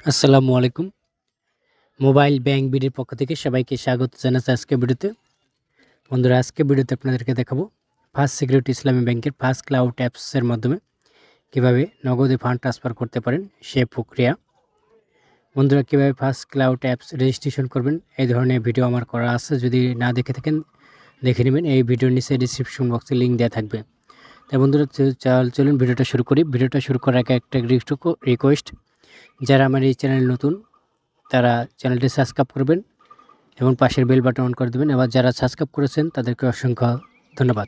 আসসালামু আলাইকুম। Mobile bank বিডির পক্ষ থেকে সবাইকে স্বাগত জানাচ্ছি আজকের ভিডিওতে। বন্ধুরা, আজকের ভিডিওতে আপনাদেরকে দেখাবো ফার্স্ট সিকিউরিটি ইসলামী ব্যাংকের ফার্স্ট ক্লাউড অ্যাপসের মাধ্যমে কিভাবে নগদে ফান্ড ট্রান্সফার করতে পারেন সে প্রক্রিয়া। বন্ধুরা, কিভাবে ফার্স্ট ক্লাউড অ্যাপস রেজিস্ট্রেশন করবেন এই ধরনের ভিডিও আমার করা আছে, যদি না দেখে থাকেন দেখে নেবেন। এই ভিডিওর নিচে ডিসক্রিপশন বক্সে লিঙ্ক দেওয়া থাকবে। তাই বন্ধুরা, চলুন ভিডিওটা শুরু করি। ভিডিওটা শুরু করার আগে একটা রিকোয়েস্ট, যারা আমার এই চ্যানেল নতুন তারা চ্যানেলটি সাবস্ক্রাইব করবেন এবং পাশের বেল বাটন অন করে দেবেন। আবার যারা সাবস্ক্রাইব করেছেন তাদেরকে অসংখ্য ধন্যবাদ।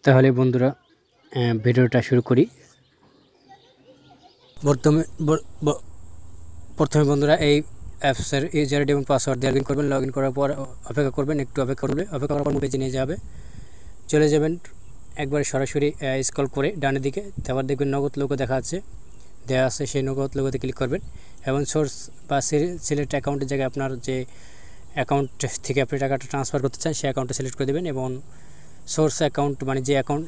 তাহলে বন্ধুরা, ভিডিওটা শুরু করি। প্রথমে বন্ধুরা এই অ্যাপসের ইউজার আইডি এবং পাসওয়ার্ড দিয়ে লগ ইন করবেন। লগ ইন করার পর অপেক্ষা করবেন, একটু অপেক্ষা করার পর পেজে নিয়ে চলে যাবেন একবার সরাসরি স্ক্রল করে ডানের দিকে। তারপর দেখবেন নগদ লোগো দেওয়া আছে, সেই নগদ লোগোতে ক্লিক করবেন এবং সোর্স বা সিলেক্ট অ্যাকাউন্টের জায়গায় আপনার যে অ্যাকাউন্ট থেকে আপনি টাকাটা ট্রান্সফার করতে চান সেই অ্যাকাউন্টটা সিলেক্ট করে দেবেন এবং সোর্স অ্যাকাউন্ট মানে যে অ্যাকাউন্ট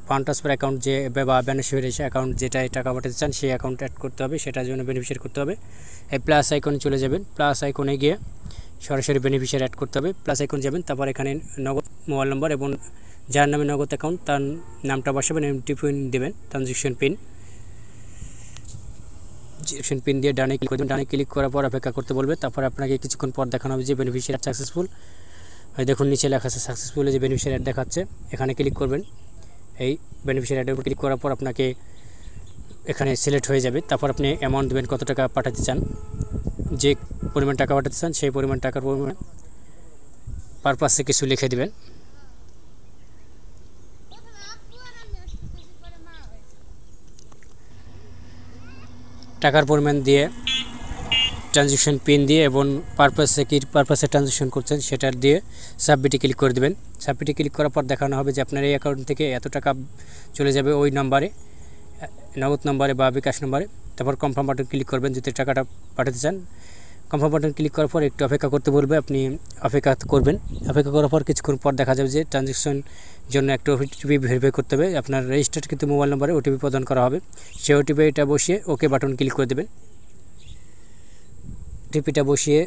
ফান্ড ট্রান্সফার অ্যাকাউন্ট যে বা বেনিফিশিয়ারি অ্যাকাউন্ট যেটাই টাকা পাঠাতে চান সেই অ্যাকাউন্ট অ্যাড করতে হবে, সেটার জন্য বেনিফিশিয়ারি করতে হবে। এই প্লাস আইকনে চলে যাবেন, প্লাস আইকনে গিয়ে সরাসরি বেনিফিশিয়ারি অ্যাড করতে হবে। প্লাস আইকন যাবেন, তারপর এখানে নগদ মোবাইল নম্বর এবং যার নামে নগদ অ্যাকাউন্ট তার নামটা বসাবেন, এমটি পিন দেবেন, ট্রানজ্যাকশন পিন দিয়ে ডানে ক্লিক করবেন। ডানে ক্লিক করার পর অপেক্ষা করতে বলবে। তারপর আপনাকে কিছুক্ষণ পর দেখানো হবে যে বেনিফিশিয়ারি সাকসেসফুল। দেখুন নিচে লেখা আছে সাকসেসফুল, যে বেনিফিশিয়ারি অ্যাড দেখাচ্ছে। এখানে ক্লিক করবেন। এই বেনিফিশিয়ারি অ্যাডের উপর ক্লিক করার পর আপনাকে এখানে সিলেক্ট হয়ে যাবে। তারপর আপনি অ্যামাউন্ট দেবেন, কত টাকা পাঠাতে চান, যে পরিমাণ টাকা পাঠাতে চান সেই পরিমাণ টাকার পরিমাণ পারপাসে কিছু লিখে দেবেন। টাকার পরিমাণ দিয়ে ট্রানজ্যাকশন পিন দিয়ে এবং পারপাসে ট্রানজ্যাকশন করছেন সেটা দিয়ে সাবমিটে ক্লিক করে দেবেন। সাবমিটে ক্লিক করার পর দেখানো হবে যে আপনার এই অ্যাকাউন্ট থেকে এত টাকা চলে যাবে ওই নাম্বারে, নগদ নাম্বারে বা বিকাশ নাম্বারে। তারপর কনফার্ম বাটন ক্লিক করবেন যদি টাকাটা পাঠাতে চান। কনফার্ম বাটন ক্লিক করার পর একটু অপেক্ষা করতে বলবে, আপনি অপেক্ষা করবেন। অপেক্ষা করার পর কিছুক্ষণ পর দেখা যাবে যে ট্রানজ্যাকশন জন্য একটা ওটিপি ভেরিফাই করতে হবে। আপনার রেজিস্টার্ড কিন্তু মোবাইল নম্বরে ওটিপি প্রদান করা হবে, সেই ওটিপিটা বসিয়ে ওকে বাটন ক্লিক করে দেবেন। ওটিপিটা বসিয়ে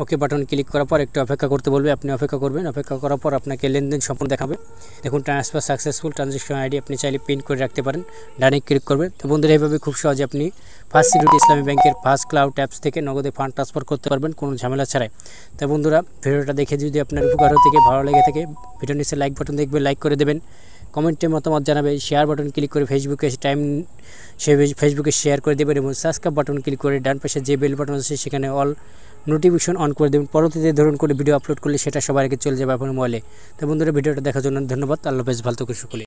ওকে বাটন ক্লিক করার পর একটু অপেক্ষা করতে বলবে, আপনি অপেক্ষা করবেন। অপেক্ষা করার পর আপনাকে লেনদেন সম্পূর্ণ দেখাবে। দেখুন ট্রান্সফার সাকসেসফুল, ট্রানজ্যাকশন আইডি আপনি চাইলে পিন করে রাখতে পারেন, ডানে ক্লিক করবেন। তো বন্ধুরা, এইভাবে খুব সহজে আপনি ফার্স্ট সিকিউরিটি ইসলামী ব্যাংকের ফার্স্ট ক্লাউড অ্যাপস থেকে নগদে ফান্ড ট্রান্সফার করতে পারবেন কোনো ঝামেলা ছাড়াই। তো বন্ধুরা, ভিডিওটা দেখে যদি আপনার উপকার থেকে ভালো লেগে থাকে ভিডিও নিচে লাইক বাটন দেখবে, লাইক করে দেবেন, কমেন্টে মতামত জানাবে, শেয়ার বাটন ক্লিক করে ফেসবুকে শেয়ার করে দেবেন এবং সাবস্ক্রাইব বাটন ক্লিক করে ডান পাশে যে বেল বাটন আছে সেখানে অল নোটিফিকেশন অন করে দেবেন। পরবর্তীতে ধরুন করে ভিডিও আপলোড করলে সেটা সবার আগে চলে যাবে আপনার মোবাইলে। তো বন্ধুরা, ভিডিওটা দেখার জন্য ধন্যবাদ। আল্লাহ হাফেজ, ভালো থাকুন সকলে।